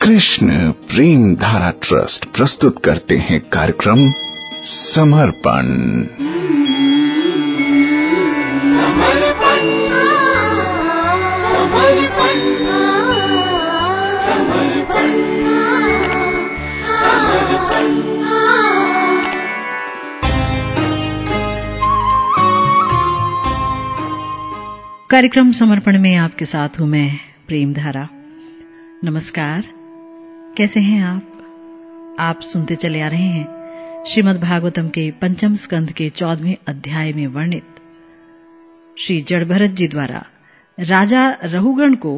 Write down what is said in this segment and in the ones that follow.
कृष्ण प्रेम धारा ट्रस्ट प्रस्तुत करते हैं कार्यक्रम समर्पण। कार्यक्रम समर्पण में आपके साथ हूं मैं प्रेम धारा। नमस्कार, कैसे हैं आप सुनते चले आ रहे हैं श्रीमद् भागवतम के पंचम स्कंध के 14वें अध्याय में वर्णित श्री जड़भरत जी द्वारा राजा रहुगण को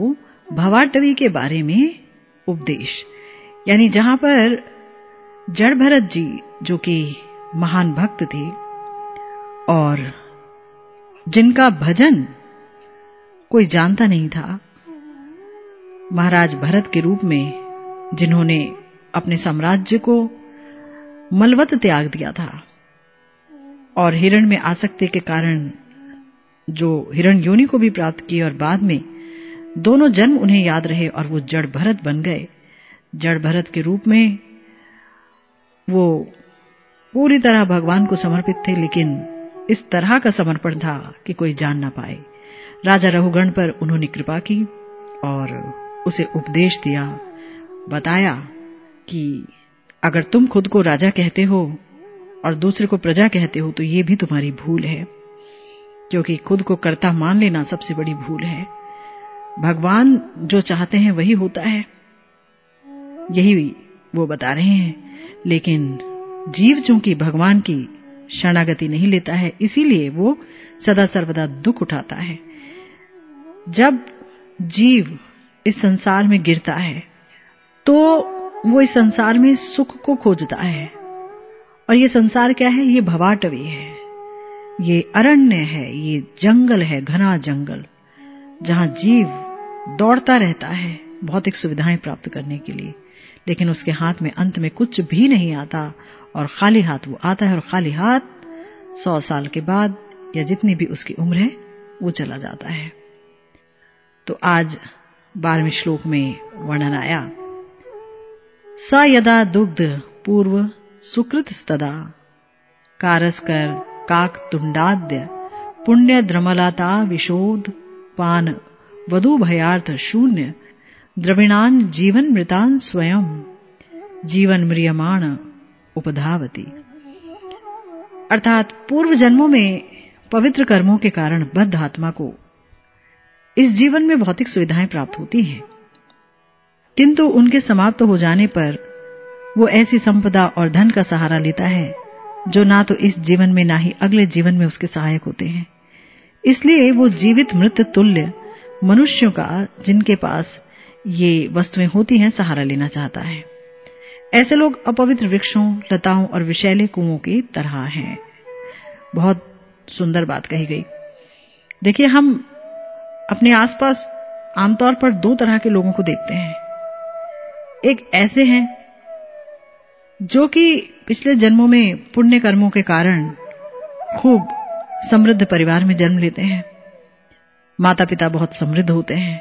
भवाटवी के बारे में उपदेश, यानी जहां पर जड़भरत जी जो कि महान भक्त थे और जिनका भजन कोई जानता नहीं था, महाराज भरत के रूप में जिन्होंने अपने साम्राज्य को मलवत त्याग दिया था और हिरण में आसक्ति के कारण जो हिरण योनि को भी प्राप्त की और बाद में दोनों जन्म उन्हें याद रहे और वो जड़ भरत बन गए। जड़ भरत के रूप में वो पूरी तरह भगवान को समर्पित थे, लेकिन इस तरह का समर्पण था कि कोई जान ना पाए। राजा रहुगण पर उन्होंने कृपा की और उसे उपदेश दिया, बताया कि अगर तुम खुद को राजा कहते हो और दूसरे को प्रजा कहते हो तो ये भी तुम्हारी भूल है, क्योंकि खुद को कर्ता मान लेना सबसे बड़ी भूल है। भगवान जो चाहते हैं वही होता है, यही वो बता रहे हैं। लेकिन जीव चूंकि भगवान की शरणागति नहीं लेता है, इसीलिए वो सदा सर्वदा दुख उठाता है। जब जीव इस संसार में गिरता है तो वो इस संसार में सुख को खोजता है, और ये संसार क्या है? ये भवाटवी है, ये अरण्य है, ये जंगल है, घना जंगल, जहां जीव दौड़ता रहता है भौतिक सुविधाएं प्राप्त करने के लिए, लेकिन उसके हाथ में अंत में कुछ भी नहीं आता और खाली हाथ वो आता है, और खाली हाथ 100 साल के बाद या जितनी भी उसकी उम्र है वो चला जाता है। तो आज 12वें श्लोक में वर्णन आया, स यदा दुग्ध पूर्व सुकृत स्तदा कारस्कर काक तुंडाद्य पुण्य द्रमलाता विशोध पान वधु भयार्थ शून्य द्रविणान जीवन मृतान स्वयं जीवन म्रियमाण उपधावती। अर्थात पूर्व जन्मों में पवित्र कर्मों के कारण बद्ध आत्मा को इस जीवन में भौतिक सुविधाएं प्राप्त होती हैं, किंतु उनके समाप्त हो जाने पर वो ऐसी संपदा और धन का सहारा लेता है जो ना तो इस जीवन में ना ही अगले जीवन में उसके सहायक होते हैं। इसलिए वो जीवित मृत तुल्य मनुष्यों का, जिनके पास ये वस्तुएं होती हैं, सहारा लेना चाहता है। ऐसे लोग अपवित्र वृक्षों, लताओं और विषैले कुओं की तरह हैं। बहुत सुंदर बात कही गई। देखिए, हम अपने आसपास आमतौर पर 2 तरह के लोगों को देखते हैं। एक ऐसे हैं जो कि पिछले जन्मों में पुण्य कर्मों के कारण खूब समृद्ध परिवार में जन्म लेते हैं, माता पिता बहुत समृद्ध होते हैं,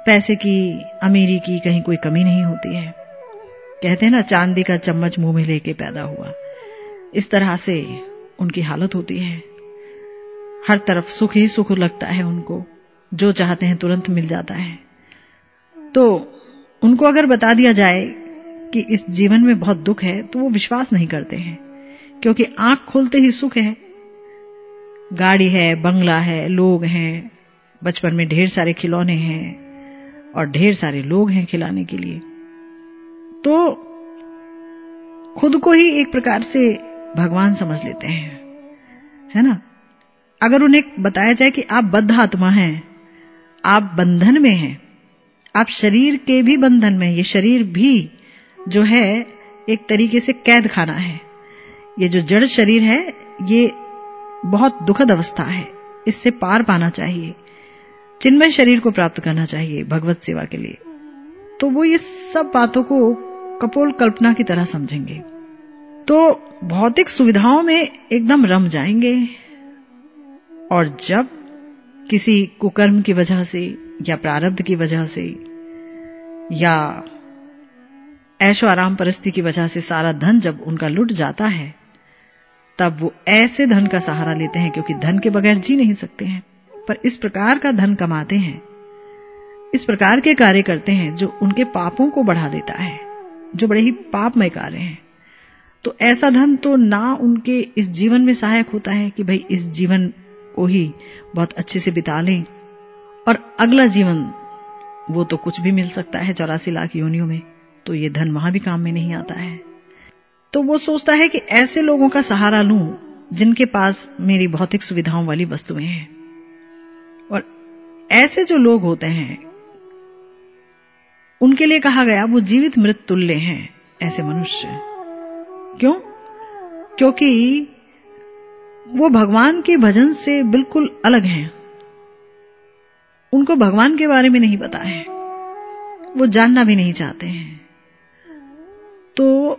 पैसे की, अमीरी की कहीं कोई कमी नहीं होती है। कहते हैं ना, चांदी का चम्मच मुंह में लेके पैदा हुआ। इस तरह से उनकी हालत होती है। हर तरफ सुख ही सुख लगता है उनको, जो चाहते हैं तुरंत मिल जाता है। तो उनको अगर बता दिया जाए कि इस जीवन में बहुत दुख है तो वो विश्वास नहीं करते हैं, क्योंकि आंख खोलते ही सुख है, गाड़ी है, बंगला है, लोग हैं, बचपन में ढेर सारे खिलौने हैं और ढेर सारे लोग हैं खिलाने के लिए। तो खुद को ही एक प्रकार से भगवान समझ लेते हैं, है ना। अगर उन्हें बताया जाए कि आप बद्ध आत्मा हैं, आप बंधन में हैं, आप शरीर के भी बंधन में, ये शरीर भी जो है एक तरीके से कैद खाना है। ये जो जड़ शरीर है ये बहुत दुखद अवस्था है, इससे पार पाना चाहिए, चिन्मय शरीर को प्राप्त करना चाहिए भगवत सेवा के लिए। तो वो ये सब बातों को कपोल कल्पना की तरह समझेंगे, तो भौतिक सुविधाओं में एकदम रम जाएंगे। और जब किसी कुकर्म की वजह से या प्रारब्ध की वजह से या ऐशो आराम परिस्थिति की वजह से सारा धन जब उनका लुट जाता है, तब वो ऐसे धन का सहारा लेते हैं, क्योंकि धन के बगैर जी नहीं सकते हैं। पर इस प्रकार का धन कमाते हैं, इस प्रकार के कार्य करते हैं जो उनके पापों को बढ़ा देता है, जो बड़े ही पापमय कार्य हैं। तो ऐसा धन तो ना उनके इस जीवन में सहायक होता है कि भाई इस जीवन को ही बहुत अच्छे से बिता लें, और अगला जीवन वो तो कुछ भी मिल सकता है 84 लाख योनियों में, तो ये धन वहां भी काम में नहीं आता है। तो वो सोचता है कि ऐसे लोगों का सहारा लूं जिनके पास मेरी भौतिक सुविधाओं वाली वस्तुएं हैं। और ऐसे जो लोग होते हैं उनके लिए कहा गया वो जीवित मृत तुल्य हैं ऐसे मनुष्य। क्यों? क्योंकि वो भगवान के भजन से बिल्कुल अलग हैं। उनको भगवान के बारे में नहीं पता है, वो जानना भी नहीं चाहते हैं। तो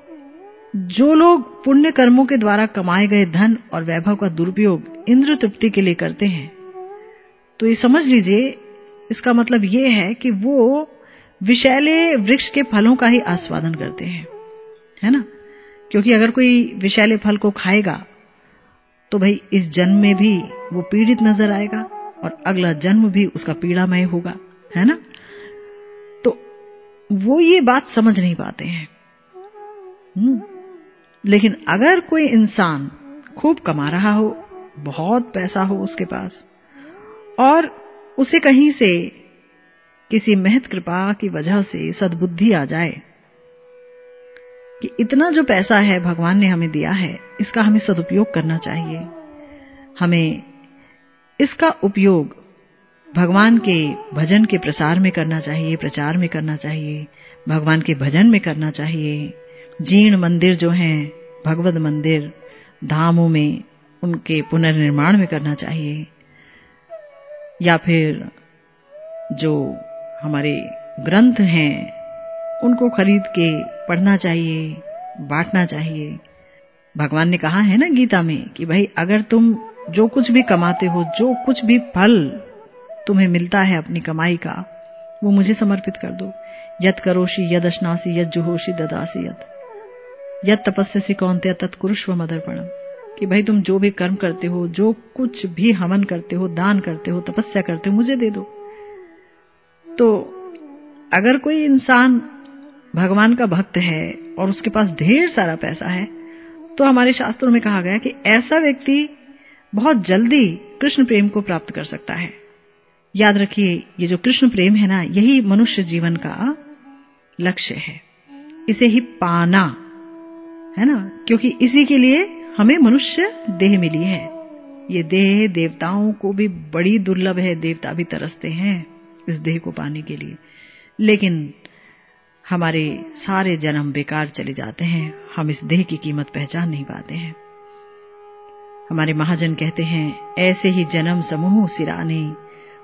जो लोग पुण्य कर्मों के द्वारा कमाए गए धन और वैभव का दुरुपयोग इंद्र तृप्ति के लिए करते हैं, तो ये समझ लीजिए इसका मतलब ये है कि वो विषैले वृक्ष के फलों का ही आस्वादन करते हैं, है ना? क्योंकि अगर कोई विषैले फल को खाएगा तो भाई इस जन्म में भी वो पीड़ित नजर आएगा और अगला जन्म भी उसका पीड़ामय होगा, है ना? तो वो ये बात समझ नहीं पाते हैं। लेकिन अगर कोई इंसान खूब कमा रहा हो, बहुत पैसा हो उसके पास, और उसे कहीं से किसी महत कृपा की वजह से सद्बुद्धि आ जाए कि इतना जो पैसा है भगवान ने हमें दिया है, इसका हमें सदुपयोग करना चाहिए, हमें इसका उपयोग भगवान के भजन के प्रसार में करना चाहिए, प्रचार में करना चाहिए, भगवान के भजन में करना चाहिए। जीर्ण मंदिर जो हैं, भगवत मंदिर धामों में, उनके पुनर्निर्माण में करना चाहिए, या फिर जो हमारे ग्रंथ हैं उनको खरीद के पढ़ना चाहिए, बांटना चाहिए। भगवान ने कहा है ना गीता में कि भाई अगर तुम जो कुछ भी कमाते हो, जो कुछ भी फल तुम्हें मिलता है अपनी कमाई का, वो मुझे समर्पित कर दो। यत् करोषि यद् अश्नासि यद् जुहोषि ददासि यत् तपस्यसि कौन्तेय तत् कुरुष्व मदर्पणम्। कि भाई तुम जो भी कर्म करते हो, जो कुछ भी हवन करते हो, दान करते हो, तपस्या करते हो, मुझे दे दो। तो अगर कोई इंसान भगवान का भक्त है और उसके पास ढेर सारा पैसा है, तो हमारे शास्त्रों में कहा गया कि ऐसा व्यक्ति बहुत जल्दी कृष्ण प्रेम को प्राप्त कर सकता है। याद रखिए, ये जो कृष्ण प्रेम है ना, यही मनुष्य जीवन का लक्ष्य है, इसे ही पाना है ना, क्योंकि इसी के लिए हमें मनुष्य देह मिली है। ये देह देवताओं को भी बड़ी दुर्लभ है, देवता भी तरसते हैं इस देह को पाने के लिए, लेकिन हमारे सारे जन्म बेकार चले जाते हैं, हम इस देह की कीमत पहचान नहीं पाते हैं। हमारे महाजन कहते हैं, ऐसे ही जन्म समूह सिराने,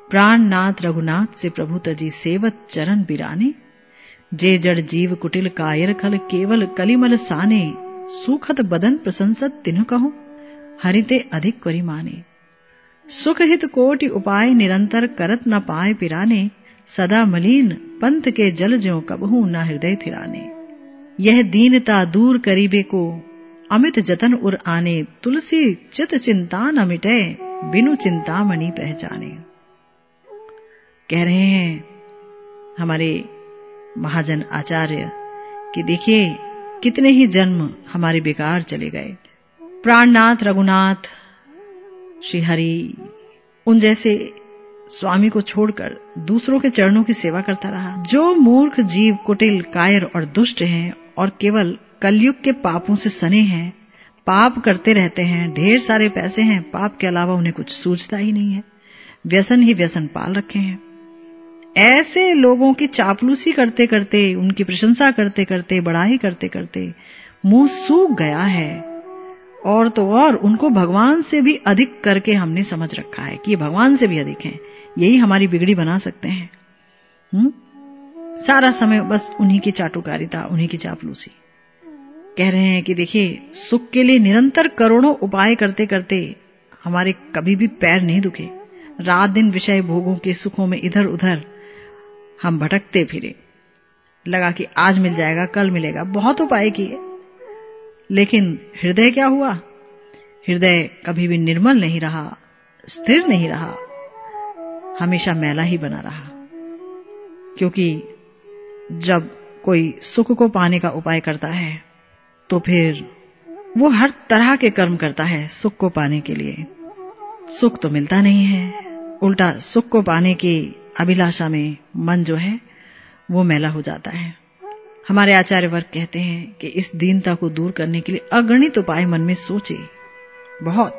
प्राणनाथ रघुनाथ से प्रभु तजी सेवत चरण बिराने, जे जड़ जीव कुटिल कायर खल केवल कलिमल साने, सुखत बदन प्रशंसत तिन्ह कहूं हरिते अधिक करी माने, सुख हित कोटि उपाय निरंतर करत न पाए पिराने, सदा मलिन पंथ के जल ज्यों कबहू न हृदय थिराने, यह दीनता दूर करीबे को अमित जतन उर आने, तुलसी चित चिंता न मिटे बिनु चिंतामणि पहचाने। कह रहे हैं हमारे महाजन आचार्य कि देखिए कितने ही जन्म हमारे बेकार चले गए। प्राणनाथ रघुनाथ श्री हरि उन जैसे स्वामी को छोड़कर दूसरों के चरणों की सेवा करता रहा। जो मूर्ख जीव कुटिल कायर और दुष्ट हैं और केवल कलयुग के पापों से सने हैं, पाप करते रहते हैं, ढेर सारे पैसे हैं, पाप के अलावा उन्हें कुछ सूझता ही नहीं है, व्यसन ही व्यसन पाल रखे हैं, ऐसे लोगों की चापलूसी करते करते, उनकी प्रशंसा करते करते, बड़ाई करते करते मुंह सूख गया है। और तो और उनको भगवान से भी अधिक करके हमने समझ रखा है कि ये भगवान से भी अधिक हैं, यही हमारी बिगड़ी बना सकते हैं। सारा समय बस उन्हीं की चाटुकारिता, उन्हीं की चापलूसी। कह रहे हैं कि देखिए, सुख के लिए निरंतर करोड़ों उपाय करते करते हमारे कभी भी पैर नहीं दुखे, रात दिन विषय भोगों के सुखों में इधर उधर हम भटकते फिरे, लगा कि आज मिल जाएगा, कल मिलेगा, बहुत उपाय किए, लेकिन हृदय क्या हुआ? हृदय कभी भी निर्मल नहीं रहा, स्थिर नहीं रहा, हमेशा मैला ही बना रहा। क्योंकि जब कोई सुख को पाने का उपाय करता है तो फिर वो हर तरह के कर्म करता है सुख को पाने के लिए। सुख तो मिलता नहीं है, उल्टा सुख को पाने की अभिलाषा में मन जो है वो मैला हो जाता है। हमारे आचार्य वर्ग कहते हैं कि इस दीनता को दूर करने के लिए अगणित उपाय मन में सोचे बहुत,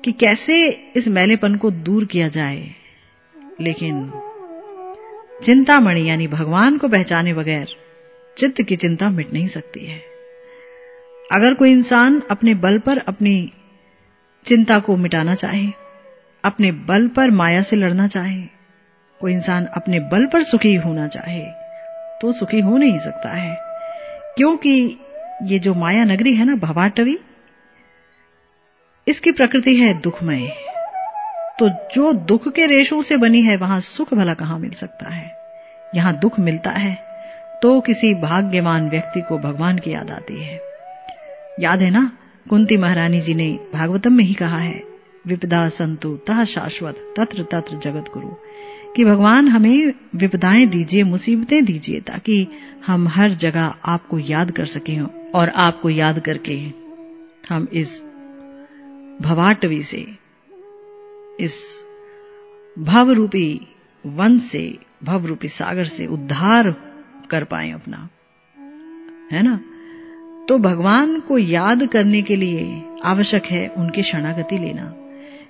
कि कैसे इस मैलेपन को दूर किया जाए। लेकिन चिंतामणि यानी भगवान को पहचाने बगैर चित्त की चिंता मिट नहीं सकती है। अगर कोई इंसान अपने बल पर अपनी चिंता को मिटाना चाहे, अपने बल पर माया से लड़ना चाहे, कोई इंसान अपने बल पर सुखी होना चाहे, तो सुखी हो नहीं सकता है। क्योंकि ये जो माया नगरी है ना, भवाटवी, इसकी प्रकृति है दुखमय। तो जो दुख के रेशों से बनी है, वहां सुख भला कहां मिल सकता है? यहां दुख मिलता है तो किसी भाग्यवान व्यक्ति को भगवान की याद आती है। याद है ना, कुंती महारानी जी ने भागवतम में ही कहा है, विपदा संतु तह शाश्वत तत्र तत्र जगत गुरु, कि भगवान हमें विपदाएं दीजिए, मुसीबतें दीजिए, ताकि हम हर जगह आपको याद कर सकें, और आपको याद करके हम इस भवाटवी से, इस भवरूपी वन से, भवरूपी सागर से उद्धार कर पाए अपना, है ना। तो भगवान को याद करने के लिए आवश्यक है उनकी शरणागति लेना।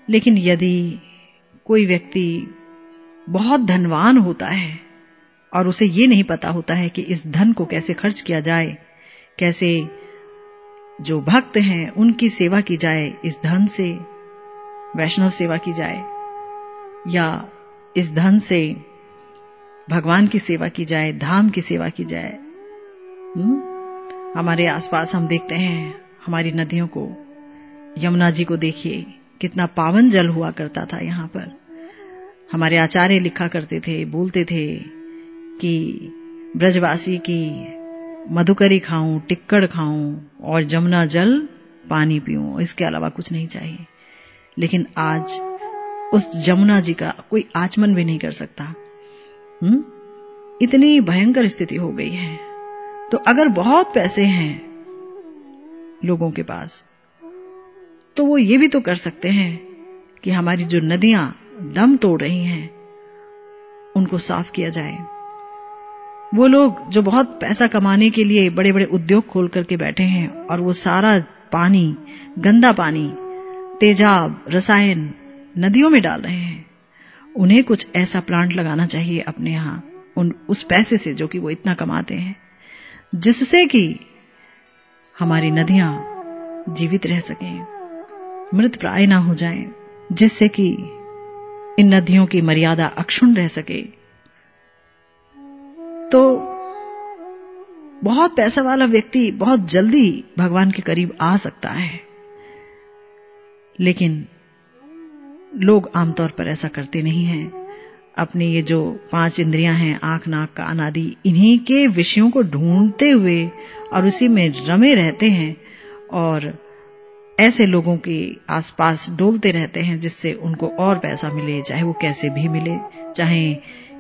लेकिन यदि कोई व्यक्ति बहुत धनवान होता है और उसे ये नहीं पता होता है कि इस धन को कैसे खर्च किया जाए, कैसे जो भक्त हैं उनकी सेवा की जाए, इस धन से वैष्णव सेवा की जाए, या इस धन से भगवान की सेवा की जाए, धाम की सेवा की जाए। हमारे आसपास हम देखते हैं हमारी नदियों को, यमुना जी को देखिए, कितना पावन जल हुआ करता था यहाँ पर। हमारे आचार्य लिखा करते थे, बोलते थे कि ब्रजवासी की मधुकरी खाऊं, टिक्कड़ खाऊं और जमुना जल पानी पीऊं, इसके अलावा कुछ नहीं चाहिए। लेकिन आज उस जमुना जी का कोई आचमन भी नहीं कर सकता। इतनी भयंकर स्थिति हो गई है। तो अगर बहुत पैसे हैं लोगों के पास, तो वो ये भी तो कर सकते हैं कि हमारी जो नदियां दम तोड़ रही हैं उनको साफ किया जाए। वो लोग जो बहुत पैसा कमाने के लिए बड़े बड़े उद्योग खोल करके बैठे हैं और वो सारा पानी, गंदा पानी, तेजाब, रसायन नदियों में डाल रहे हैं, उन्हें कुछ ऐसा प्लांट लगाना चाहिए अपने यहां उस पैसे से जो कि वो इतना कमाते हैं, जिससे कि हमारी नदियां जीवित रह सकें, मृत प्राय ना हो जाएं, जिससे कि इन नदियों की मर्यादा अक्षुण्ण रह सके। तो बहुत पैसा वाला व्यक्ति बहुत जल्दी भगवान के करीब आ सकता है, लेकिन लोग आमतौर पर ऐसा करते नहीं हैं। अपने ये जो 5 इंद्रियां हैं, आंख, नाक, कान आदि, इन्हीं के विषयों को ढूंढते हुए और उसी में रमे रहते हैं और ऐसे लोगों के आसपास डोलते रहते हैं जिससे उनको और पैसा मिले, चाहे वो कैसे भी मिले, चाहे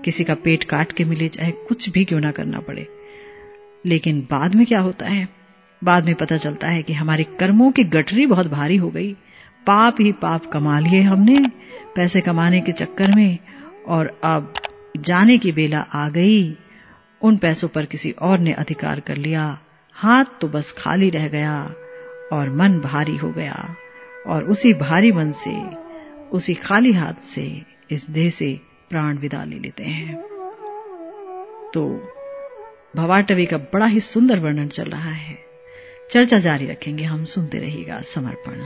किसी का पेट काट के मिले, चाहे कुछ भी क्यों ना करना पड़े। लेकिन बाद में क्या होता है? बाद में पता चलता है कि हमारे कर्मों की गठरी बहुत भारी हो गई, पाप ही पाप कमा लिए हमने पैसे कमाने के चक्कर में, और अब जाने की बेला आ गई, उन पैसों पर किसी और ने अधिकार कर लिया, हाथ तो बस खाली रह गया और मन भारी हो गया, और उसी भारी मन से, उसी खाली हाथ से इस देह से प्राण विदा ले लेते हैं। तो भवाटवी का बड़ा ही सुंदर वर्णन चल रहा है, चर्चा जारी रखेंगे हम, सुनते रहिएगा समर्पण।